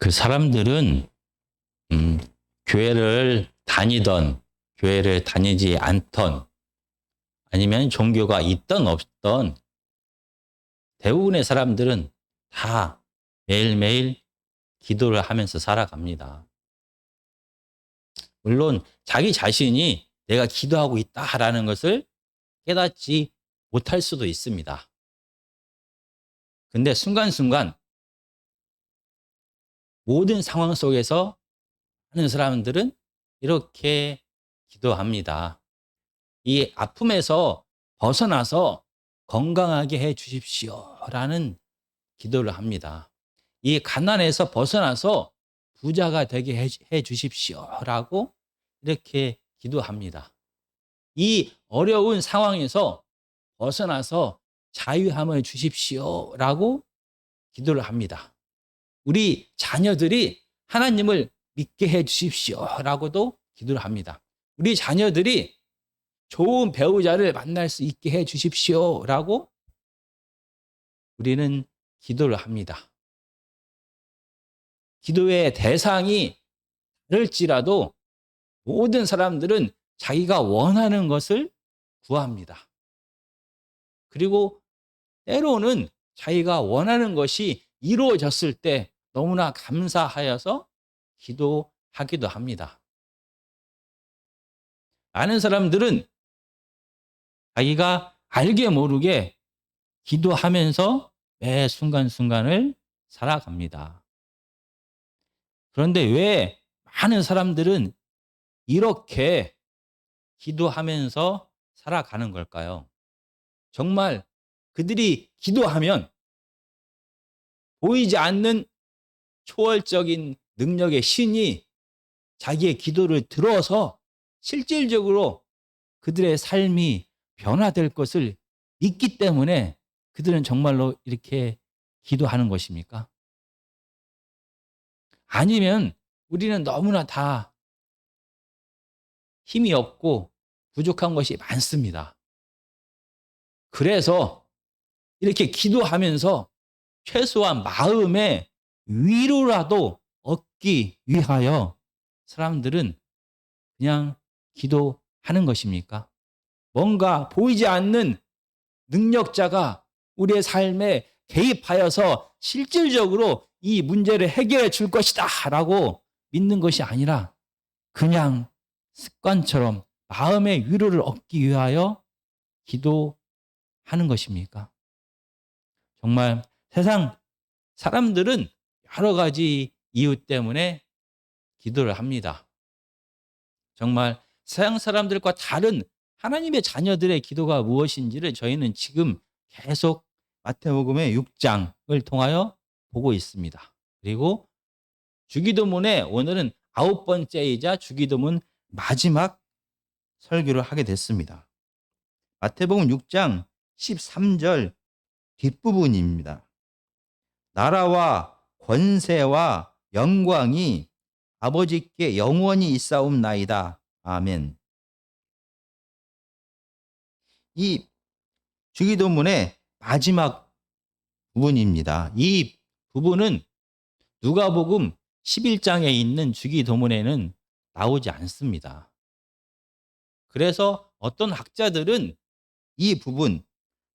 그 사람들은 교회를 다니던 교회를 다니지 않던 아니면 종교가 있던 없던 대부분의 사람들은 다 매일매일 기도를 하면서 살아갑니다. 물론 자기 자신이 내가 기도하고 있다라는 것을 깨닫지 못할 수도 있습니다. 근데 순간순간 모든 상황 속에서 많은 사람들은 이렇게 기도합니다. 이 아픔에서 벗어나서 건강하게 해 주십시오라는 기도를 합니다. 이 가난에서 벗어나서 부자가 되게 해 주십시오라고 이렇게 기도합니다. 이 어려운 상황에서 벗어나서 자유함을 주십시오라고 기도를 합니다. 우리 자녀들이 하나님을 믿게 해 주십시오라고도 기도를 합니다. 우리 자녀들이 좋은 배우자를 만날 수 있게 해 주십시오라고 우리는 기도를 합니다. 기도의 대상이 다를지라도 모든 사람들은 자기가 원하는 것을 구합니다. 그리고 때로는 자기가 원하는 것이 이루어졌을 때 너무나 감사하여서 기도하기도 합니다. 많은 사람들은 자기가 알게 모르게 기도하면서 매 순간순간을 살아갑니다. 그런데 왜 많은 사람들은 이렇게 기도하면서 살아가는 걸까요? 정말 그들이 기도하면 보이지 않는 초월적인 능력의 신이 자기의 기도를 들어서 실질적으로 그들의 삶이 변화될 것을 믿기 때문에 그들은 정말로 이렇게 기도하는 것입니까? 아니면 우리는 너무나 다 힘이 없고 부족한 것이 많습니다. 그래서 이렇게 기도하면서 최소한 마음의 위로라도 얻기 위하여 사람들은 그냥 기도하는 것입니까? 뭔가 보이지 않는 능력자가 우리의 삶에 개입하여서 실질적으로 이 문제를 해결해 줄 것이다 라고 믿는 것이 아니라 그냥 습관처럼 마음의 위로를 얻기 위하여 기도하는 것입니까? 정말 세상 사람들은 여러 가지 이유 때문에 기도를 합니다. 정말 세상 사람들과 다른 하나님의 자녀들의 기도가 무엇인지를 저희는 지금 계속 마태복음의 6장을 통하여 보고 있습니다. 그리고 주기도문의 오늘은 9번째이자 주기도문 마지막 설교를 하게 됐습니다. 마태복음 6장 13절 뒷부분입니다. 나라와 권세와 영광이 아버지께 영원히 있사옵나이다. 아멘. 이 주기도문의 마지막 부분입니다. 이 부분은 누가복음 11장에 있는 주기도문에는 나오지 않습니다. 그래서 어떤 학자들은 이 부분,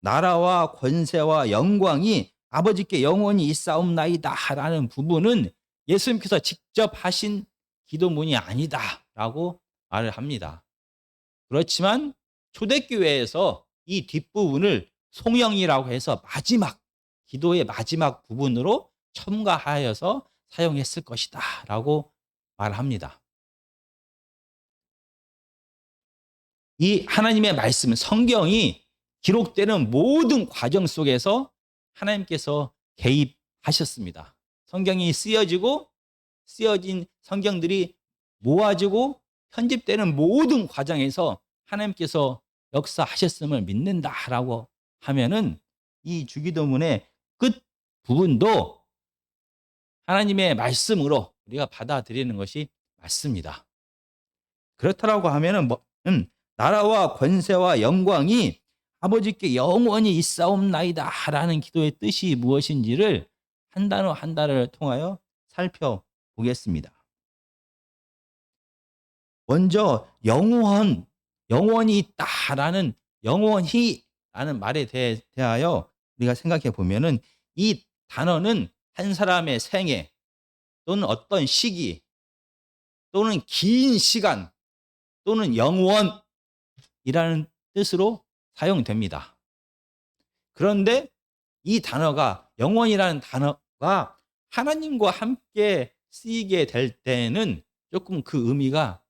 나라와 권세와 영광이 아버지께 영원히 있사옵나이다 라는 부분은 예수님께서 직접 하신 기도문이 아니다 라고 말을 합니다. 그렇지만 초대교회에서 이 뒷부분을 송영이라고 해서 마지막, 기도의 마지막 부분으로 첨가하여서 사용했을 것이다 라고 말합니다. 이 하나님의 말씀, 성경이 기록되는 모든 과정 속에서 하나님께서 개입하셨습니다. 성경이 쓰여진 성경들이 모아지고 편집되는 모든 과정에서 하나님께서 역사하셨음을 믿는다라고 하면은 이 주기도문의 끝 부분도 하나님의 말씀으로 우리가 받아들이는 것이 맞습니다. 그렇다라고 하면은 나라와 권세와 영광이 아버지께 영원히 있사옵나이다 라는 기도의 뜻이 무엇인지를 한 단어 한 단어를 통하여 살펴보겠습니다. 먼저 영원히 있다라는 영원히라는 말에 대하여 우리가 생각해 보면은 이 단어는 한 사람의 생애 또는 어떤 시기 또는 긴 시간 또는 영원이라는 뜻으로 사용됩니다. 그런데 이 단어가 영원이라는 단어가 하나님과 함께 쓰이게 될 때는 조금 그 의미가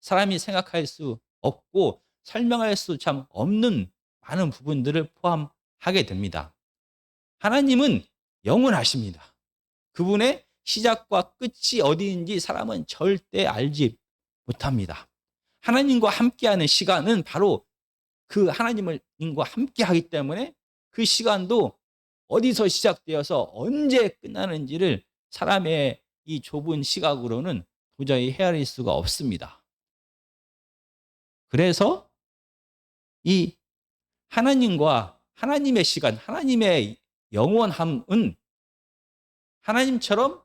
사람이 생각할 수 없고 설명할 수 참 없는 많은 부분들을 포함하게 됩니다. 하나님은 영원하십니다. 그분의 시작과 끝이 어디인지 사람은 절대 알지 못합니다. 하나님과 함께하는 시간은 바로 그 하나님과 함께하기 때문에 그 시간도 어디서 시작되어서 언제 끝나는지를 사람의 이 좁은 시각으로는 도저히 헤아릴 수가 없습니다. 그래서 이 하나님과 하나님의 시간, 하나님의 영원함은 하나님처럼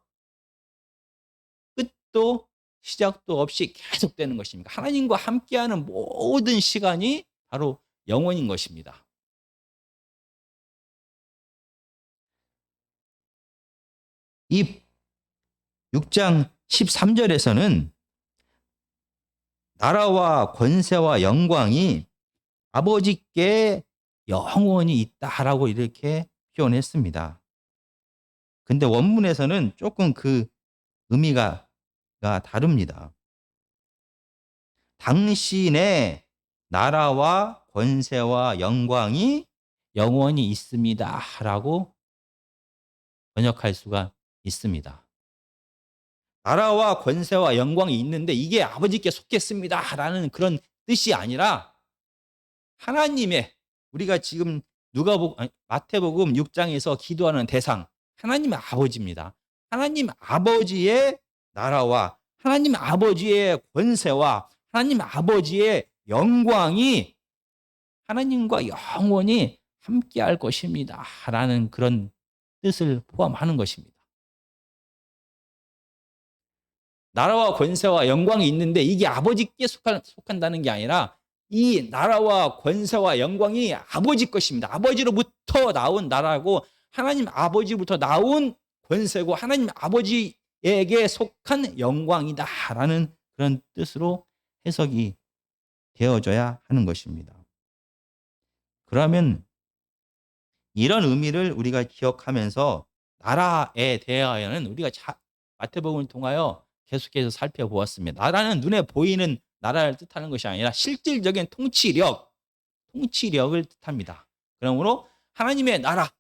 끝도 시작도 없이 계속되는 것입니다. 하나님과 함께하는 모든 시간이 바로 영원인 것입니다. 이 6장 13절에서는 나라와 권세와 영광이 아버지께 영원히 있다라고 이렇게 표현했습니다. 근데 원문에서는 조금 그 의미가 다릅니다. 당신의 나라와 권세와 영광이 영원히 있습니다라고 번역할 수가 있습니다. 나라와 권세와 영광이 있는데 이게 아버지께 속했습니다라는 그런 뜻이 아니라 하나님의 우리가 지금 마태복음 6장에서 기도하는 대상 하나님 아버지입니다. 하나님 아버지의 나라와 하나님 아버지의 권세와 하나님 아버지의 영광이 하나님과 영원히 함께할 것입니다. 라는 그런 뜻을 포함하는 것입니다. 나라와 권세와 영광이 있는데 이게 아버지께 속한다는 게 아니라 이 나라와 권세와 영광이 아버지 것입니다. 아버지로부터 나온 나라고 하나님 아버지부터 나온 권세고 하나님 아버지에게 속한 영광이다라는 그런 뜻으로 해석이 되어져야 하는 것입니다. 그러면 이런 의미를 우리가 기억하면서 나라에 대하여는 우리가 마태복음을 통하여 계속해서 살펴보았습니다. 나라는 눈에 보이는 나라를 뜻하는 것이 아니라 실질적인 통치력을 뜻합니다. 그러므로 하나님의 나라,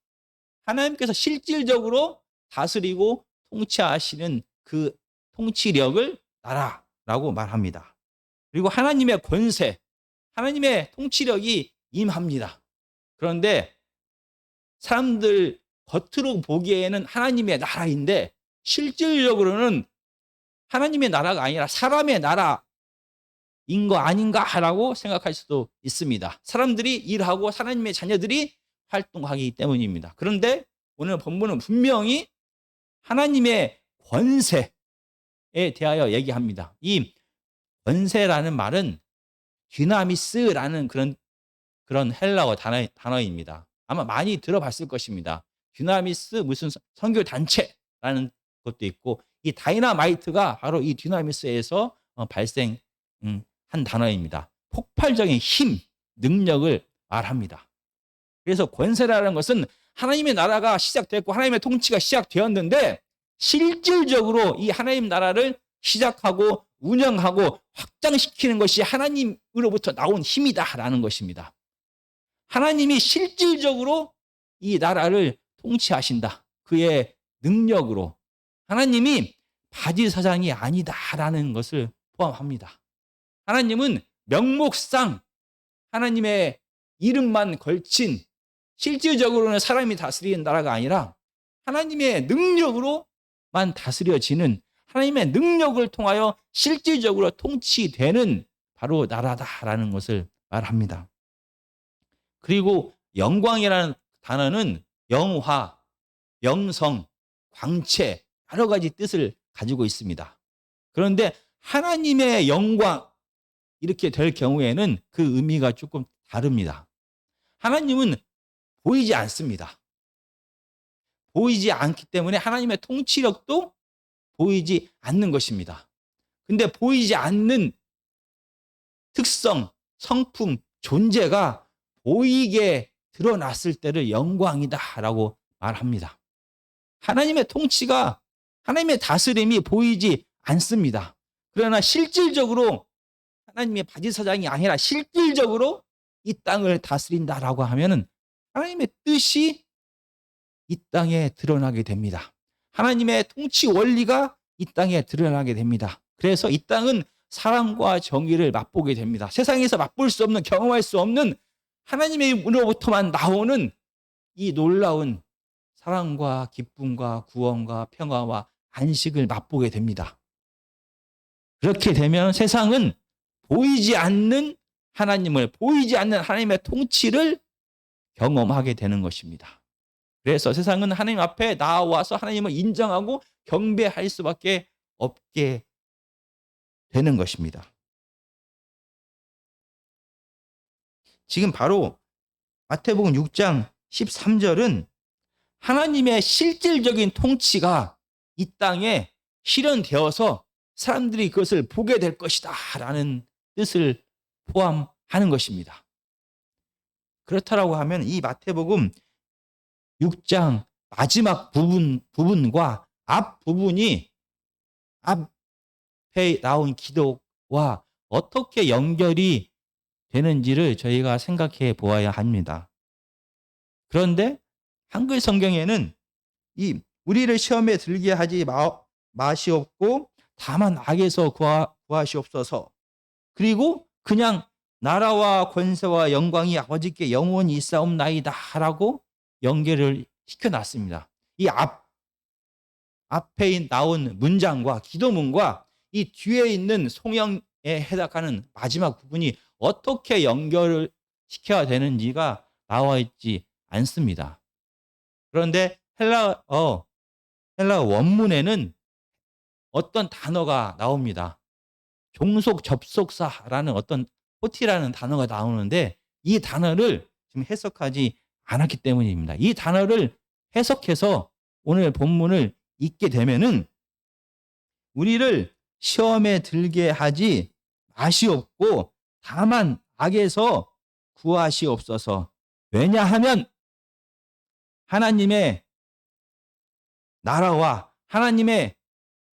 하나님께서 실질적으로 다스리고 통치하시는 그 통치력을 나라라고 말합니다. 그리고 하나님의 권세, 하나님의 통치력이 임합니다. 그런데 사람들 겉으로 보기에는 하나님의 나라인데 실질적으로는 하나님의 나라가 아니라 사람의 나라인 거 아닌가라고 생각할 수도 있습니다. 사람들이 일하고 하나님의 자녀들이 활동하기 때문입니다. 그런데 오늘 본문은 분명히 하나님의 권세에 대하여 얘기합니다. 이 권세라는 말은 디나미스라는 그런 헬라어 단어입니다. 아마 많이 들어봤을 것입니다. 디나미스 무슨 선교 단체라는 것도 있고 이 다이나마이트가 바로 이 디나미스에서 발생한 단어입니다. 폭발적인 힘, 능력을 말합니다. 그래서 권세라는 것은 하나님의 나라가 시작됐고 하나님의 통치가 시작되었는데 실질적으로 이 하나님 나라를 시작하고 운영하고 확장시키는 것이 하나님으로부터 나온 힘이다라는 것입니다. 하나님이 실질적으로 이 나라를 통치하신다. 그의 능력으로. 하나님이 바지사장이 아니다라는 것을 포함합니다. 하나님은 명목상 하나님의 이름만 걸친 실질적으로는 사람이 다스리는 나라가 아니라 하나님의 능력으로만 다스려지는 하나님의 능력을 통하여 실질적으로 통치되는 바로 나라다라는 것을 말합니다. 그리고 영광이라는 단어는 영화, 영성, 광채 여러 가지 뜻을 가지고 있습니다. 그런데 하나님의 영광 이렇게 될 경우에는 그 의미가 조금 다릅니다. 하나님은 보이지 않습니다. 보이지 않기 때문에 하나님의 통치력도 보이지 않는 것입니다. 근데 보이지 않는 특성, 성품, 존재가 보이게 드러났을 때를 영광이다라고 말합니다. 하나님의 통치가, 하나님의 다스림이 보이지 않습니다. 그러나 실질적으로 하나님의 바지사장이 아니라 실질적으로 이 땅을 다스린다라고 하면은 하나님의 뜻이 이 땅에 드러나게 됩니다. 하나님의 통치 원리가 이 땅에 드러나게 됩니다. 그래서 이 땅은 사랑과 정의를 맛보게 됩니다. 세상에서 맛볼 수 없는, 경험할 수 없는 하나님으로부터만 나오는 이 놀라운 사랑과 기쁨과 구원과 평화와 안식을 맛보게 됩니다. 그렇게 되면 세상은 보이지 않는 하나님을, 보이지 않는 하나님의 통치를 경험하게 되는 것입니다. 그래서 세상은 하나님 앞에 나와서 하나님을 인정하고 경배할 수밖에 없게 되는 것입니다. 지금 바로 마태복음 6장 13절은 하나님의 실질적인 통치가 이 땅에 실현되어서 사람들이 그것을 보게 될 것이다 라는 뜻을 포함하는 것입니다. 그렇다라고 하면 이 마태복음 6장 마지막 부분과 앞 부분이 앞에 나온 기도와 어떻게 연결이 되는지를 저희가 생각해 보아야 합니다. 그런데 한글 성경에는 이 우리를 시험에 들게 하지 마시옵고 다만 악에서 구하시옵소서. 그리고 그냥 나라와 권세와 영광이 아버지께 영원히 있사옵나이다라고 연결을 시켜놨습니다. 이 앞에 나온 문장과 기도문과 이 뒤에 있는 송영에 해당하는 마지막 부분이 어떻게 연결을 시켜야 되는지가 나와 있지 않습니다. 그런데 헬라 원문에는 어떤 단어가 나옵니다. 종속 접속사라는 어떤 포티라는 단어가 나오는데 이 단어를 지금 해석하지 않았기 때문입니다. 이 단어를 해석해서 오늘 본문을 읽게 되면은 우리를 시험에 들게 하지 마시옵고 다만 악에서 구하시옵소서. 왜냐하면 하나님의 나라와 하나님의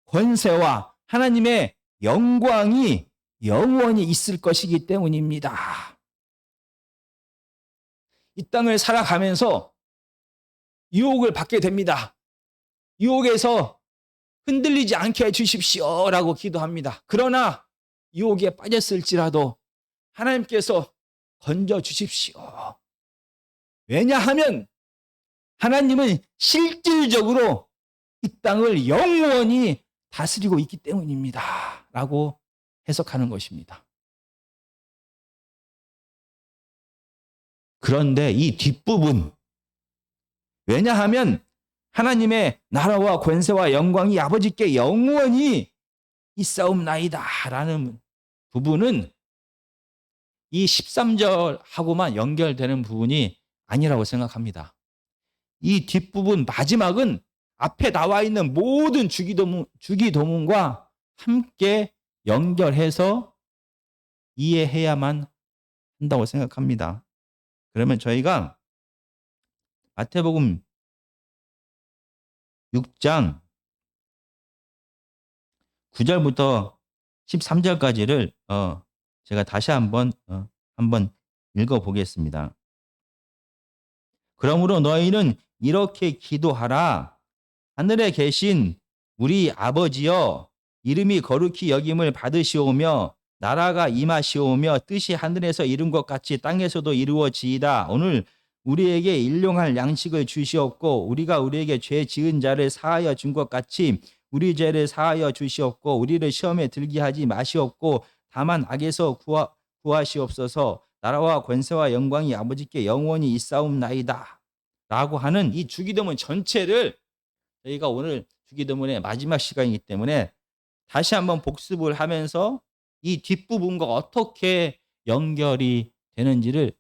권세와 하나님의 영광이 영원히 있을 것이기 때문입니다. 이 땅을 살아가면서 유혹을 받게 됩니다. 유혹에서 흔들리지 않게 해주십시오라고 기도합니다. 그러나 유혹에 빠졌을지라도 하나님께서 건져주십시오. 왜냐하면 하나님은 실질적으로 이 땅을 영원히 다스리고 있기 때문입니다. 라고 해석하는 것입니다. 그런데 이 뒷부분, 왜냐하면 하나님의 나라와 권세와 영광이 아버지께 영원히 있사옵나이다 라는 부분은 이 13절하고만 연결되는 부분이 아니라고 생각합니다. 이 뒷부분 마지막은 앞에 나와 있는 모든 주기도문과 함께 연결해서 이해해야만 한다고 생각합니다. 그러면 저희가 마태복음 6장 9절부터 13절까지를 제가 다시 한번 읽어보겠습니다. 그러므로 너희는 이렇게 기도하라. 하늘에 계신 우리 아버지여, 이름이 거룩히 여김을 받으시오며 나라가 임하시오며 뜻이 하늘에서 이룬 것 같이 땅에서도 이루어지이다. 오늘 우리에게 일용할 양식을 주시옵고 우리가 우리에게 죄 지은 자를 사하여 준 것 같이 우리 죄를 사하여 주시옵고 우리를 시험에 들게 하지 마시옵고 다만 악에서 구하시옵소서. 나라와 권세와 영광이 아버지께 영원히 있사옵나이다 라고 하는 이 주기도문 전체를 저희가 오늘 주기도문의 마지막 시간이기 때문에 다시 한번 복습을 하면서 이 뒷부분과 어떻게 연결이 되는지를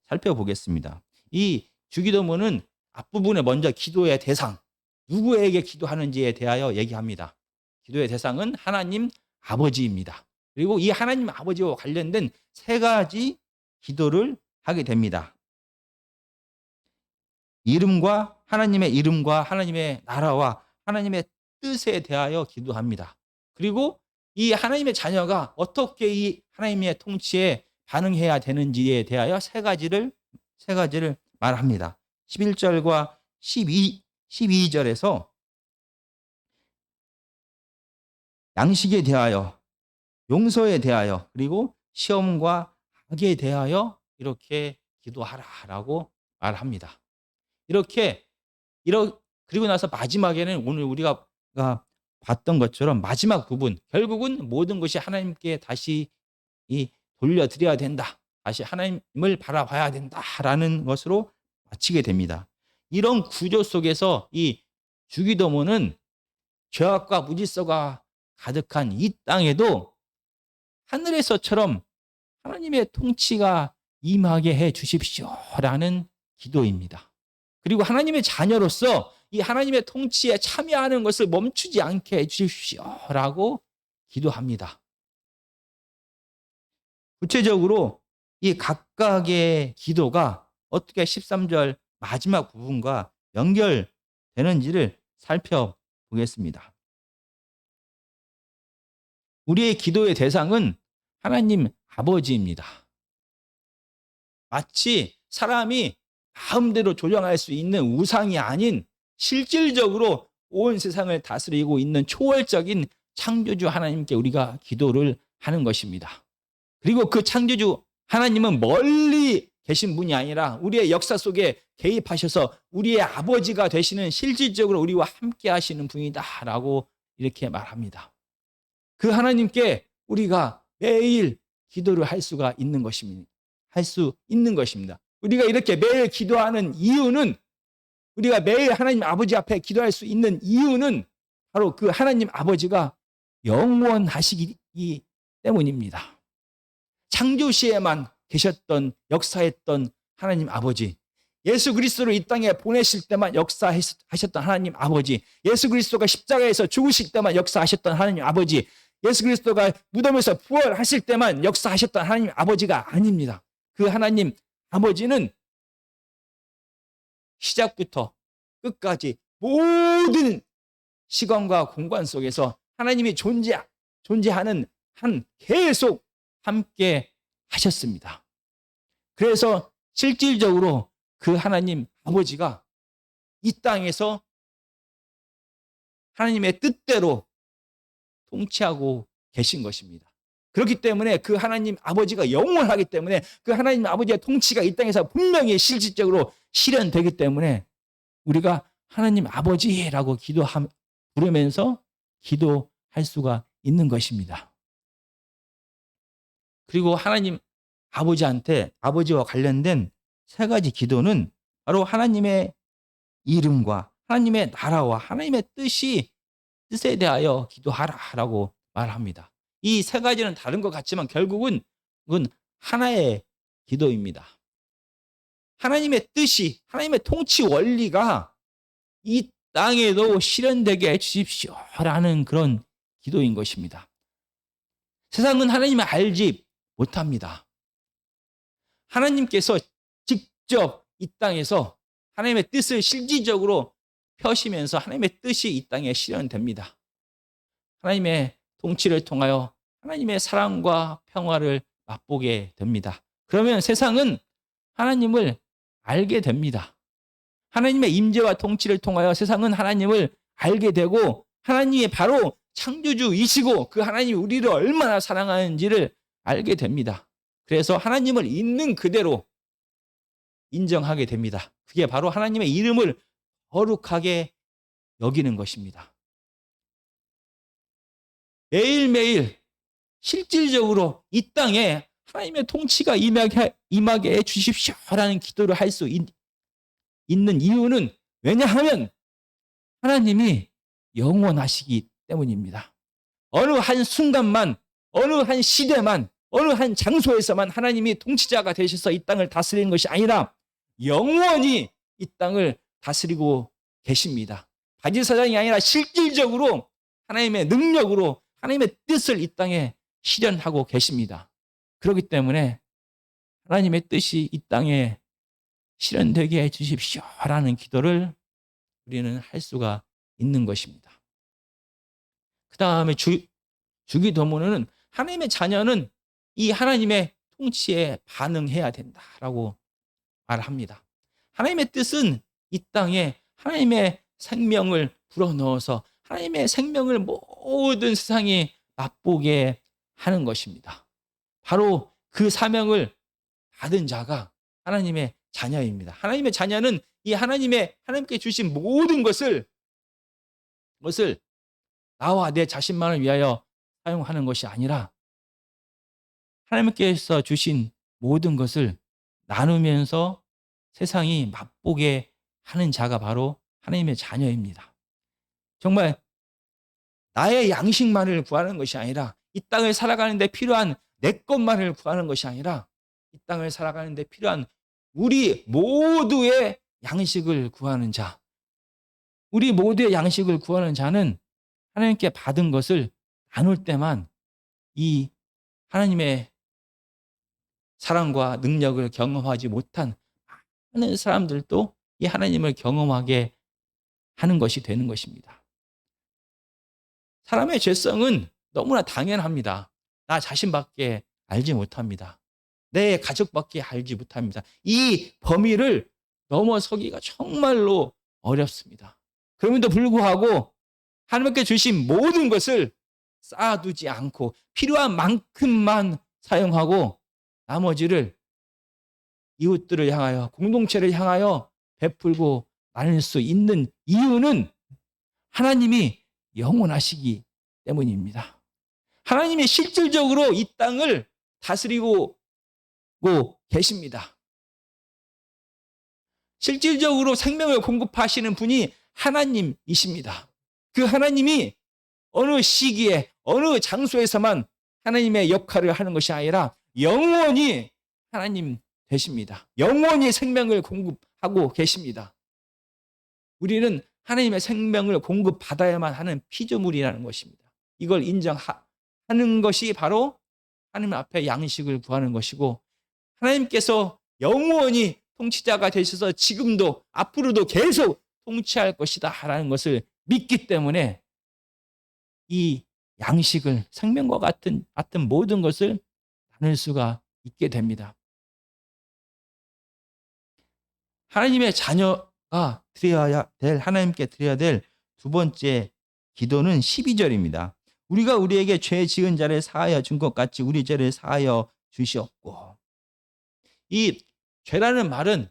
살펴보겠습니다. 이 주기도문은 앞부분에 먼저 기도의 대상, 누구에게 기도하는지에 대하여 얘기합니다. 기도의 대상은 하나님 아버지입니다. 그리고 이 하나님 아버지와 관련된 세 가지 기도를 하게 됩니다. 이름과 하나님의 나라와 하나님의 뜻에 대하여 기도합니다. 그리고 이 하나님의 자녀가 어떻게 이 하나님의 통치에 반응해야 되는지에 대하여 세 가지를 말합니다. 11절과 12절에서 양식에 대하여, 용서에 대하여, 그리고 시험과 악에 대하여 이렇게 기도하라라고 말합니다. 그리고 나서 마지막에는 오늘 우리가 봤던 것처럼 마지막 부분, 결국은 모든 것이 하나님께 다시 돌려드려야 된다. 다시 하나님을 바라봐야 된다라는 것으로 마치게 됩니다. 이런 구조 속에서 이 주기도문은 죄악과 무질서가 가득한 이 땅에도 하늘에서처럼 하나님의 통치가 임하게 해 주십시오라는 기도입니다. 그리고 하나님의 자녀로서 이 하나님의 통치에 참여하는 것을 멈추지 않게 해 주십시오라고 기도합니다. 구체적으로 이 각각의 기도가 어떻게 13절 마지막 부분과 연결되는지를 살펴보겠습니다. 우리의 기도의 대상은 하나님 아버지입니다. 마치 사람이 마음대로 조정할 수 있는 우상이 아닌 실질적으로 온 세상을 다스리고 있는 초월적인 창조주 하나님께 우리가 기도를 하는 것입니다. 그리고 그 창조주 하나님은 멀리 계신 분이 아니라 우리의 역사 속에 개입하셔서 우리의 아버지가 되시는 실질적으로 우리와 함께 하시는 분이다라고 이렇게 말합니다. 그 하나님께 우리가 매일 기도를 할 수 있는 것입니다. 우리가 이렇게 매일 기도하는 이유는, 우리가 매일 하나님 아버지 앞에 기도할 수 있는 이유는 바로 그 하나님 아버지가 영원하시기 때문입니다. 창조 시에만 계셨던, 역사했던 하나님 아버지, 예수 그리스도를 이 땅에 보내실 때만 역사하셨던 하나님 아버지, 예수 그리스도가 십자가에서 죽으실 때만 역사하셨던 하나님 아버지, 예수 그리스도가 무덤에서 부활하실 때만 역사하셨던 하나님 아버지가 아닙니다. 그 하나님 아버지는 시작부터 끝까지 모든 시간과 공간 속에서 하나님이 존재하는 한 계속 함께 하셨습니다. 그래서 실질적으로 그 하나님 아버지가 이 땅에서 하나님의 뜻대로 통치하고 계신 것입니다. 그렇기 때문에 그 하나님 아버지가 영원하기 때문에 그 하나님 아버지의 통치가 이 땅에서 분명히 실질적으로 실현되기 때문에 우리가 하나님 아버지라고 부르면서 기도할 수가 있는 것입니다. 그리고 하나님 아버지와 관련된 세 가지 기도는 바로 하나님의 이름과 하나님의 나라와 하나님의 뜻에 대하여 기도하라라고 말합니다. 이 세 가지는 다른 것 같지만 결국은 그건 하나의 기도입니다. 하나님의 뜻이, 하나님의 통치 원리가 이 땅에도 실현되게 해주십시오라는 그런 기도인 것입니다. 세상은 하나님을 알지 못합니다. 하나님께서 직접 이 땅에서 하나님의 뜻을 실질적으로 펴시면서 하나님의 뜻이 이 땅에 실현됩니다. 하나님의 통치를 통하여 하나님의 사랑과 평화를 맛보게 됩니다. 그러면 세상은 하나님을 알게 됩니다. 하나님의 임재와 통치를 통하여 세상은 하나님을 알게 되고 하나님이 바로 창조주이시고 그 하나님이 우리를 얼마나 사랑하는지를 알게 됩니다. 그래서 하나님을 있는 그대로 인정하게 됩니다. 그게 바로 하나님의 이름을 거룩하게 여기는 것입니다. 매일매일 실질적으로 이 땅에 하나님의 통치가 임하게 해 주십시오라는 기도를 할 수 있는 이유는, 왜냐하면 하나님이 영원하시기 때문입니다. 어느 한 순간만, 어느 한 시대만, 어느 한 장소에서만 하나님이 통치자가 되셔서 이 땅을 다스리는 것이 아니라 영원히 이 땅을 다스리고 계십니다. 바지사장이 아니라 실질적으로 하나님의 능력으로 하나님의 뜻을 이 땅에 실현하고 계십니다. 그렇기 때문에 하나님의 뜻이 이 땅에 실현되게 해 주십시오라는 기도를 우리는 할 수가 있는 것입니다. 그 다음에 주기도문은 하나님의 자녀는 이 하나님의 통치에 반응해야 된다라고 말합니다. 하나님의 뜻은 이 땅에 하나님의 생명을 불어넣어서 하나님의 생명을 모든 세상이 맛보게 하는 것입니다. 바로 그 사명을 받은 자가 하나님의 자녀입니다. 하나님의 자녀는 이 하나님께 주신 모든 것을 나와 내 자신만을 위하여 사용하는 것이 아니라 하나님께서 주신 모든 것을 나누면서 세상이 맛보게 하는 자가 바로 하나님의 자녀입니다. 정말 나의 양식만을 구하는 것이 아니라 이 땅을 살아가는 데 필요한 내 것만을 구하는 것이 아니라 이 땅을 살아가는 데 필요한 우리 모두의 양식을 구하는 자, 우리 모두의 양식을 구하는 자는 하나님께 받은 것을 나눌 때만 이 하나님의 사랑과 능력을 경험하지 못한 많은 사람들도 이 하나님을 경험하게 하는 것이 되는 것입니다. 사람의 죄성은 너무나 당연합니다. 나 자신밖에 알지 못합니다. 내 가족밖에 알지 못합니다. 이 범위를 넘어서기가 정말로 어렵습니다. 그럼에도 불구하고 하나님께 주신 모든 것을 쌓아두지 않고 필요한 만큼만 사용하고 나머지를 이웃들을 향하여 공동체를 향하여 베풀고 나눌 수 있는 이유는 하나님이 영원하시기 때문입니다. 하나님이 실질적으로 이 땅을 다스리고 계십니다. 실질적으로 생명을 공급하시는 분이 하나님이십니다. 그 하나님이 어느 시기에 어느 장소에서만 하나님의 역할을 하는 것이 아니라 영원히 하나님 되십니다. 영원히 생명을 공급하고 계십니다. 우리는 하나님의 생명을 공급받아야만 하는 피조물이라는 것입니다. 이걸 인정하는 것이 바로 하나님 앞에 양식을 구하는 것이고 하나님께서 영원히 통치자가 되셔서 지금도 앞으로도 계속 통치할 것이다 라는 것을 믿기 때문에 이 양식을 생명과 같은 모든 것을 나눌 수가 있게 됩니다. 하나님의 자녀가 하나님께 드려야 될 두 번째 기도는 12절입니다. 우리가 우리에게 죄 지은 자를 사하여 준 것 같이 우리 죄를 사하여 주시옵고. 이 죄라는 말은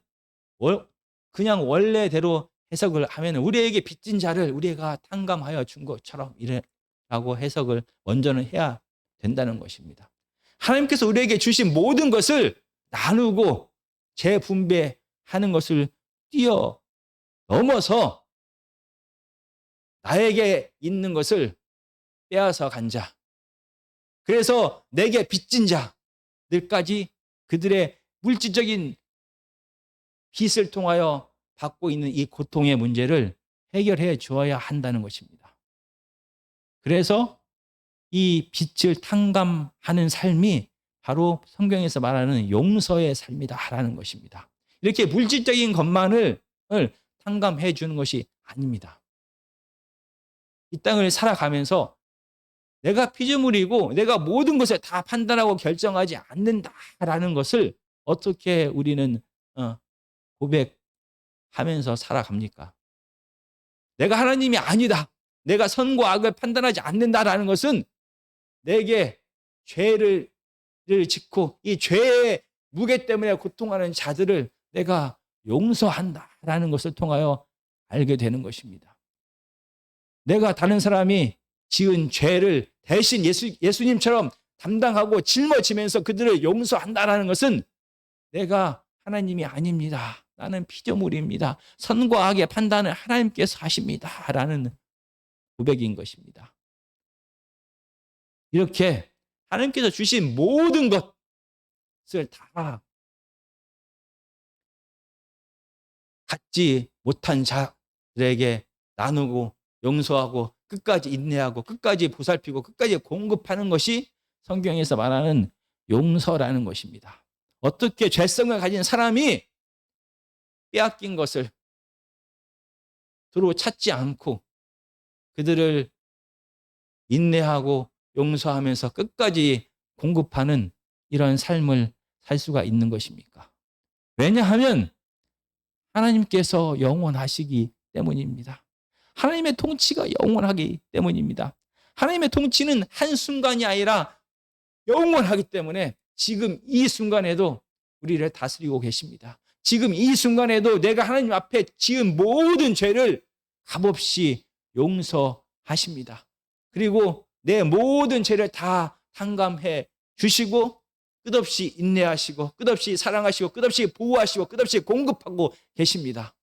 그냥 원래대로 해석을 하면 우리에게 빚진 자를 우리가 탕감하여 준 것처럼 이래라고 해석을 먼저는 해야 된다는 것입니다. 하나님께서 우리에게 주신 모든 것을 나누고 재분배하는 것을 뛰어넘어서 나에게 있는 것을 빼앗아 간 자, 그래서 내게 빚진 자들까지 그들의 물질적인 빚을 통하여 받고 있는 이 고통의 문제를 해결해 주어야 한다는 것입니다. 그래서 이 빚을 탕감하는 삶이 바로 성경에서 말하는 용서의 삶이다라는 것입니다. 이렇게 물질적인 것만을 탕감해 주는 것이 아닙니다. 이 땅을 살아가면서 내가 피조물이고 내가 모든 것을 다 판단하고 결정하지 않는다라는 것을 어떻게 우리는 고백하면서 살아갑니까? 내가 하나님이 아니다. 내가 선과 악을 판단하지 않는다라는 것은 내게 죄를 짓고 이 죄의 무게 때문에 고통하는 자들을 내가 용서한다라는 것을 통하여 알게 되는 것입니다. 내가 다른 사람이 지은 죄를 대신 예수님처럼 담당하고 짊어지면서 그들을 용서한다라는 것은 내가 하나님이 아닙니다. 나는 피조물입니다. 선과 악의 판단을 하나님께서 하십니다. 라는 고백인 것입니다. 이렇게 하나님께서 주신 모든 것을 다 갖지 못한 자들에게 나누고 용서하고 끝까지 인내하고 끝까지 보살피고 끝까지 공급하는 것이 성경에서 말하는 용서라는 것입니다. 어떻게 죄성을 가진 사람이 빼앗긴 것을 서로 찾지 않고 그들을 인내하고 용서하면서 끝까지 공급하는 이런 삶을 살 수가 있는 것입니까? 왜냐하면 하나님께서 영원하시기 때문입니다. 하나님의 통치가 영원하기 때문입니다. 하나님의 통치는 한순간이 아니라 영원하기 때문에 지금 이 순간에도 우리를 다스리고 계십니다. 지금 이 순간에도 내가 하나님 앞에 지은 모든 죄를 값없이 용서하십니다. 그리고 내 모든 죄를 다 탕감해 주시고 끝없이 인내하시고 끝없이 사랑하시고 끝없이 보호하시고 끝없이 공급하고 계십니다.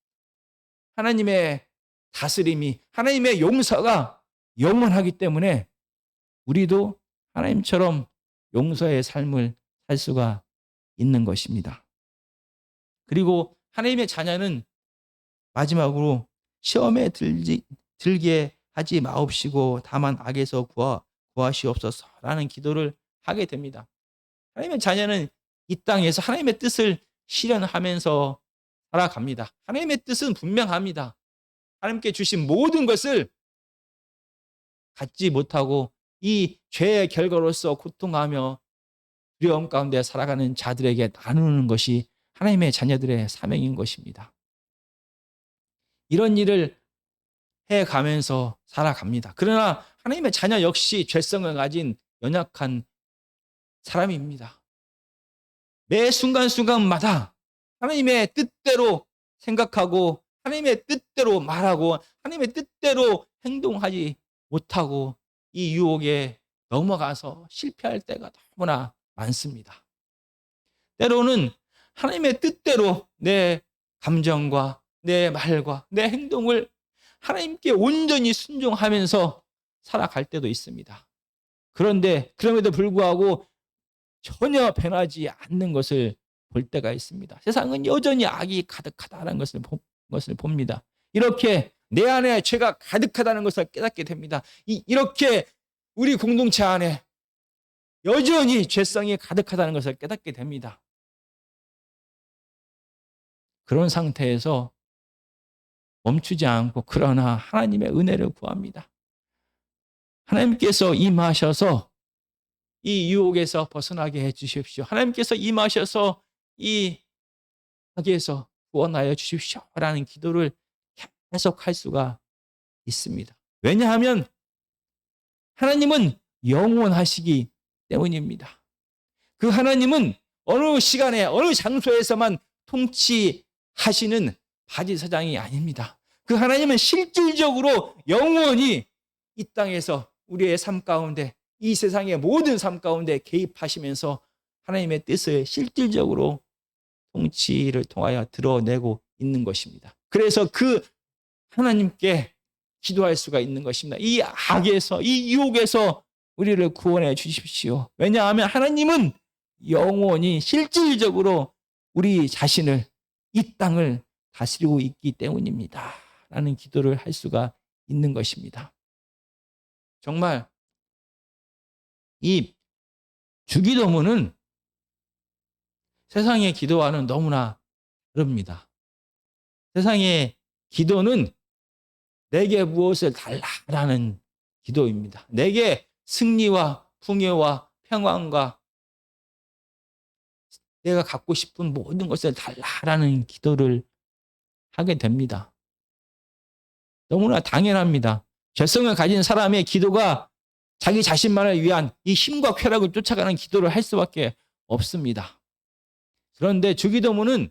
하나님의 다스림이, 하나님의 용서가 영원하기 때문에 우리도 하나님처럼 용서의 삶을 살 수가 있는 것입니다. 그리고 하나님의 자녀는 마지막으로 시험에 들게 하지 마옵시고 다만 악에서 구하시옵소서라는 기도를 하게 됩니다. 하나님의 자녀는 이 땅에서 하나님의 뜻을 실현하면서 살아갑니다. 하나님의 뜻은 분명합니다. 하나님께 주신 모든 것을 갖지 못하고 이 죄의 결과로서 고통하며 두려움 가운데 살아가는 자들에게 나누는 것이 하나님의 자녀들의 사명인 것입니다. 이런 일을 해가면서 살아갑니다. 그러나 하나님의 자녀 역시 죄성을 가진 연약한 사람입니다. 매 순간순간마다 하나님의 뜻대로 생각하고 하나님의 뜻대로 말하고 하나님의 뜻대로 행동하지 못하고 이 유혹에 넘어가서 실패할 때가 너무나 많습니다. 때로는 하나님의 뜻대로 내 감정과 내 말과 내 행동을 하나님께 온전히 순종하면서 살아갈 때도 있습니다. 그런데 그럼에도 불구하고 전혀 변하지 않는 것을 볼 때가 있습니다. 세상은 여전히 악이 가득하다는 것을 봅니다. 이렇게 내 안에 죄가 가득하다는 것을 깨닫게 됩니다. 이렇게 우리 공동체 안에 여전히 죄성이 가득하다는 것을 깨닫게 됩니다. 그런 상태에서 멈추지 않고 그러나 하나님의 은혜를 구합니다. 하나님께서 임하셔서 이 유혹에서 벗어나게 해 주십시오. 하나님께서 임하셔서 이 악에서 구원하여 주십시오라는 기도를 계속 할 수가 있습니다. 왜냐하면 하나님은 영원하시기 때문입니다. 그 하나님은 어느 시간에 어느 장소에서만 통치하시는 바지사장이 아닙니다. 그 하나님은 실질적으로 영원히 이 땅에서 우리의 삶 가운데 이 세상의 모든 삶 가운데 개입하시면서 하나님의 뜻을 실질적으로 통치를 통하여 드러내고 있는 것입니다. 그래서 그 하나님께 기도할 수가 있는 것입니다. 이 악에서 이 유혹에서 우리를 구원해 주십시오. 왜냐하면 하나님은 영원히 실질적으로 우리 자신을 이 땅을 다스리고 있기 때문입니다. 라는 기도를 할 수가 있는 것입니다. 정말 이 주기도문은 세상의 기도와는 너무나 다릅니다. 세상의 기도는 내게 무엇을 달라라는 기도입니다. 내게 승리와 풍요와 평안과 내가 갖고 싶은 모든 것을 달라라는 기도를 하게 됩니다. 너무나 당연합니다. 죄성을 가진 사람의 기도가 자기 자신만을 위한 이 힘과 쾌락을 쫓아가는 기도를 할 수밖에 없습니다. 그런데 주기도문은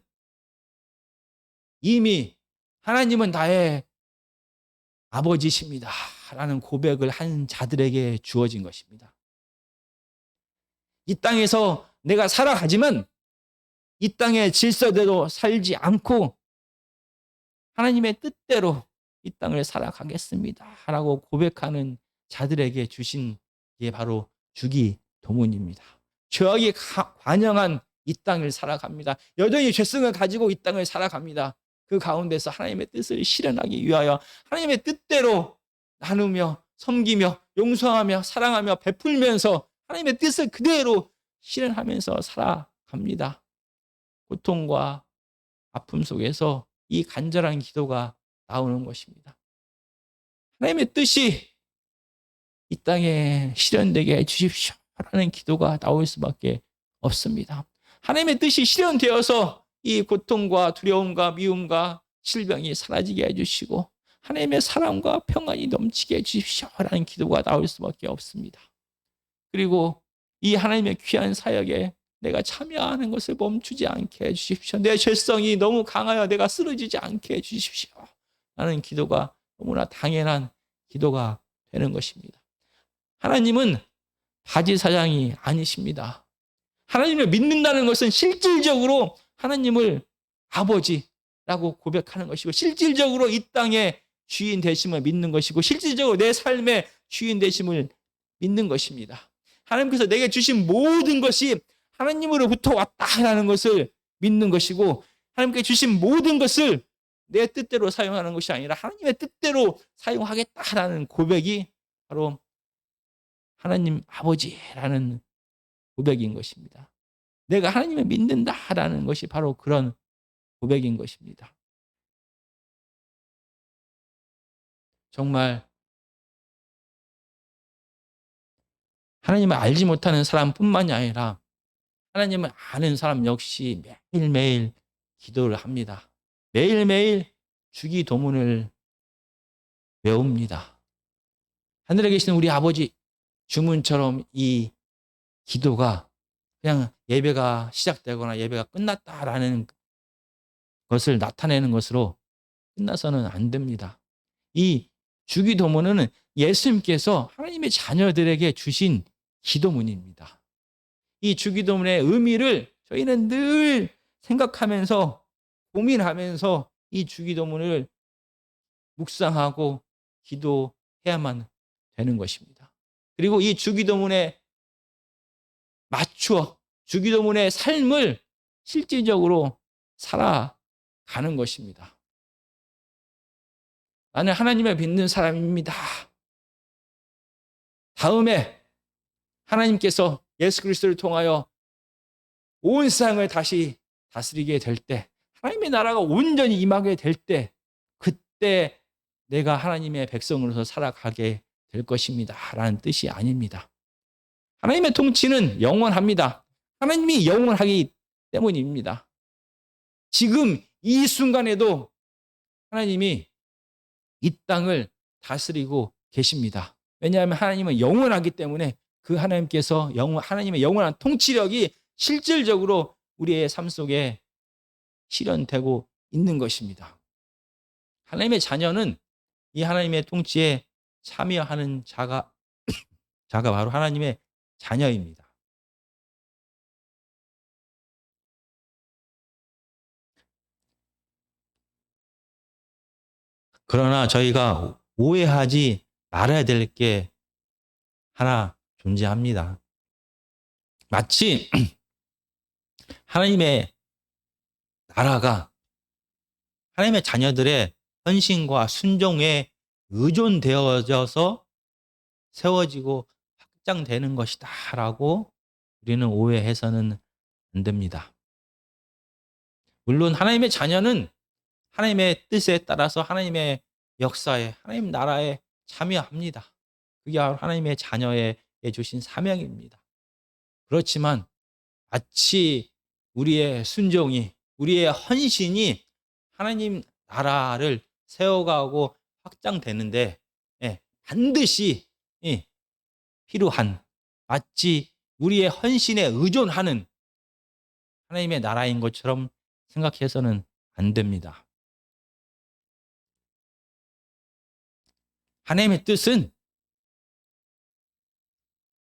이미 하나님은 나의 아버지십니다 라는 고백을 한 자들에게 주어진 것입니다. 이 땅에서 내가 살아가지만 이 땅의 질서대로 살지 않고 하나님의 뜻대로 이 땅을 살아가겠습니다라고 고백하는 자들에게 주신 게 바로 주기도문입니다. 죄악이 관영한 이 땅을 살아갑니다. 여전히 죄성을 가지고 이 땅을 살아갑니다. 그 가운데서 하나님의 뜻을 실현하기 위하여 하나님의 뜻대로 나누며 섬기며 용서하며 사랑하며 베풀면서 하나님의 뜻을 그대로 실현하면서 살아갑니다. 고통과 아픔 속에서 이 간절한 기도가 나오는 것입니다. 하나님의 뜻이 이 땅에 실현되게 해 주십시오라는 기도가 나올 수밖에 없습니다. 하나님의 뜻이 실현되어서 이 고통과 두려움과 미움과 질병이 사라지게 해주시고 하나님의 사랑과 평안이 넘치게 해주십시오라는 기도가 나올 수밖에 없습니다. 그리고 이 하나님의 귀한 사역에 내가 참여하는 것을 멈추지 않게 해주십시오. 내 죄성이 너무 강하여 내가 쓰러지지 않게 해주십시오 라는 기도가 너무나 당연한 기도가 되는 것입니다. 하나님은 바지 사장이 아니십니다. 하나님을 믿는다는 것은 실질적으로 하나님을 아버지라고 고백하는 것이고 실질적으로 이 땅의 주인 되심을 믿는 것이고 실질적으로 내 삶의 주인 되심을 믿는 것입니다. 하나님께서 내게 주신 모든 것이 하나님으로부터 왔다라는 것을 믿는 것이고 하나님께 주신 모든 것을 내 뜻대로 사용하는 것이 아니라 하나님의 뜻대로 사용하겠다라는 고백이 바로 하나님 아버지라는 고백인 것입니다. 내가 하나님을 믿는다라는 것이 바로 그런 고백인 것입니다. 정말 하나님을 알지 못하는 사람뿐만이 아니라 하나님을 아는 사람 역시 매일매일 기도를 합니다. 매일매일 주기도문을 외웁니다. 하늘에 계신 우리 아버지 주문처럼 이 기도가 그냥 예배가 시작되거나 예배가 끝났다라는 것을 나타내는 것으로 끝나서는 안 됩니다. 이 주기도문은 예수님께서 하나님의 자녀들에게 주신 기도문입니다. 이 주기도문의 의미를 저희는 늘 생각하면서 고민하면서 이 주기도문을 묵상하고 기도해야만 되는 것입니다. 그리고 이 주기도문에 맞추어 주기도문의 삶을 실질적으로 살아가는 것입니다. 나는 하나님을 믿는 사람입니다. 다음에 하나님께서 예수 그리스도를 통하여 온 세상을 다시 다스리게 될 때, 하나님의 나라가 온전히 임하게 될 때, 그때 내가 하나님의 백성으로서 살아가게 될 것입니다. 라는 뜻이 아닙니다. 하나님의 통치는 영원합니다. 하나님이 영원하기 때문입니다. 지금 이 순간에도 하나님이 이 땅을 다스리고 계십니다. 왜냐하면 하나님은 영원하기 때문에 그 하나님께서 하나님의 영원한 통치력이 실질적으로 우리의 삶 속에 실현되고 있는 것입니다. 하나님의 자녀는 이 하나님의 통치에 참여하는 자가 바로 하나님의 자녀입니다. 그러나 저희가 오해하지 말아야 될 게 하나 존재합니다. 마치 하나님의 나라가 하나님의 자녀들의 헌신과 순종에 의존되어져서 세워지고 확장되는 것이다라고 우리는 오해해서는 안 됩니다. 물론 하나님의 자녀는 하나님의 뜻에 따라서 하나님의 역사에 하나님 나라에 참여합니다. 그게 바로 하나님의 자녀에 주신 사명입니다. 그렇지만 마치 우리의 순종이 우리의 헌신이 하나님 나라를 세워가고 확장되는데 반드시 필요한 마치 우리의 헌신에 의존하는 하나님의 나라인 것처럼 생각해서는 안 됩니다. 하나님의 뜻은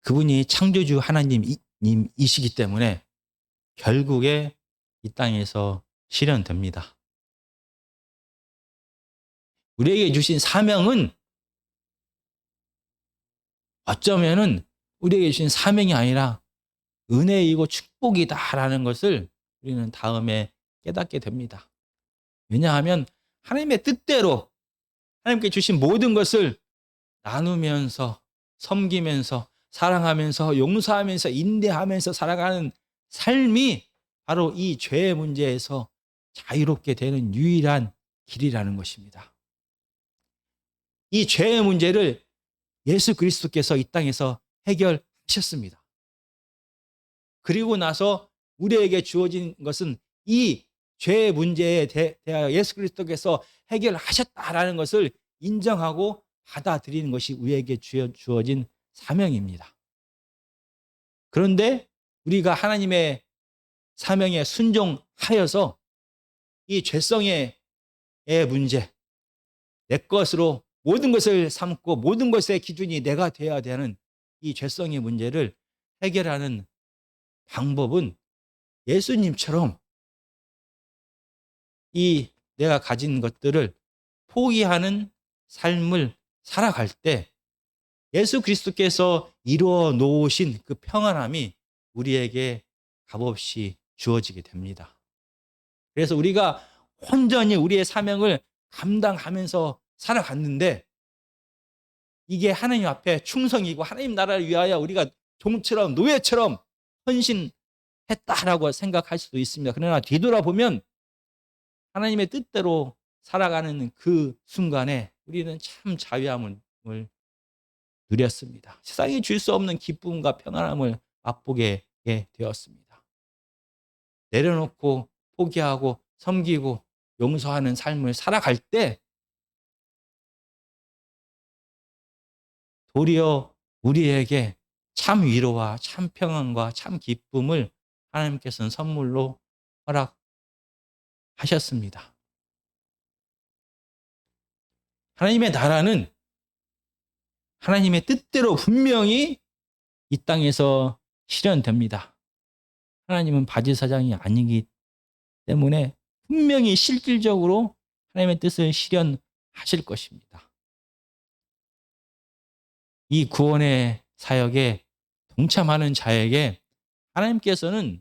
그분이 창조주 하나님이시기 때문에 결국에 이 땅에서 실현됩니다. 우리에게 주신 사명은 어쩌면은 우리에게 주신 사명이 아니라 은혜이고 축복이다라는 것을 우리는 다음에 깨닫게 됩니다. 왜냐하면 하나님의 뜻대로 하나님께 주신 모든 것을 나누면서 섬기면서 사랑하면서 용서하면서 인내하면서 살아가는 삶이 바로 이 죄의 문제에서 자유롭게 되는 유일한 길이라는 것입니다. 이 죄의 문제를 예수 그리스도께서 이 땅에서 해결하셨습니다. 그리고 나서 우리에게 주어진 것은 이 죄의 문제에 대하여 예수 그리스도께서 해결하셨다라는 것을 인정하고 받아들이는 것이 우리에게 주어진 사명입니다. 그런데 우리가 하나님의 사명에 순종하여서 이 죄성의 문제, 내 것으로 모든 것을 삼고 모든 것의 기준이 내가 되어야 되는 이 죄성의 문제를 해결하는 방법은 예수님처럼 이 내가 가진 것들을 포기하는 삶을 살아갈 때 예수 그리스도께서 이루어 놓으신 그 평안함이 우리에게 값없이 주어지게 됩니다. 그래서 우리가 온전히 우리의 사명을 감당하면서 살아갔는데 이게 하나님 앞에 충성이고 하나님 나라를 위하여 우리가 종처럼 노예처럼 헌신했다라고 생각할 수도 있습니다. 그러나 뒤돌아보면 하나님의 뜻대로 살아가는 그 순간에 우리는 참 자유함을 누렸습니다. 세상이 줄 수 없는 기쁨과 평안함을 맛보게 되었습니다. 내려놓고 포기하고 섬기고 용서하는 삶을 살아갈 때 도리어 우리에게 참 위로와 참 평안과 참 기쁨을 하나님께서는 선물로 허락하셨습니다. 하나님의 나라는 하나님의 뜻대로 분명히 이 땅에서 실현됩니다. 하나님은 바지사장이 아니기 때문에 분명히 실질적으로 하나님의 뜻을 실현하실 것입니다. 이 구원의 사역에 동참하는 자에게 하나님께서는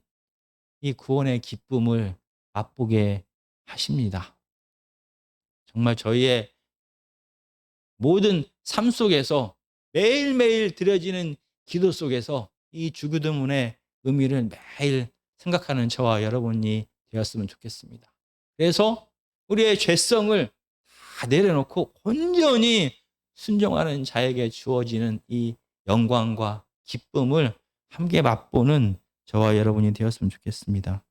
이 구원의 기쁨을 맛보게 하십니다. 정말 저희의 모든 삶 속에서 매일매일 드려지는 기도 속에서 이 주기도문의 의미를 매일 생각하는 저와 여러분이 되었으면 좋겠습니다. 그래서 우리의 죄성을 다 내려놓고 온전히 순종하는 자에게 주어지는 이 영광과 기쁨을 함께 맛보는 저와 여러분이 되었으면 좋겠습니다.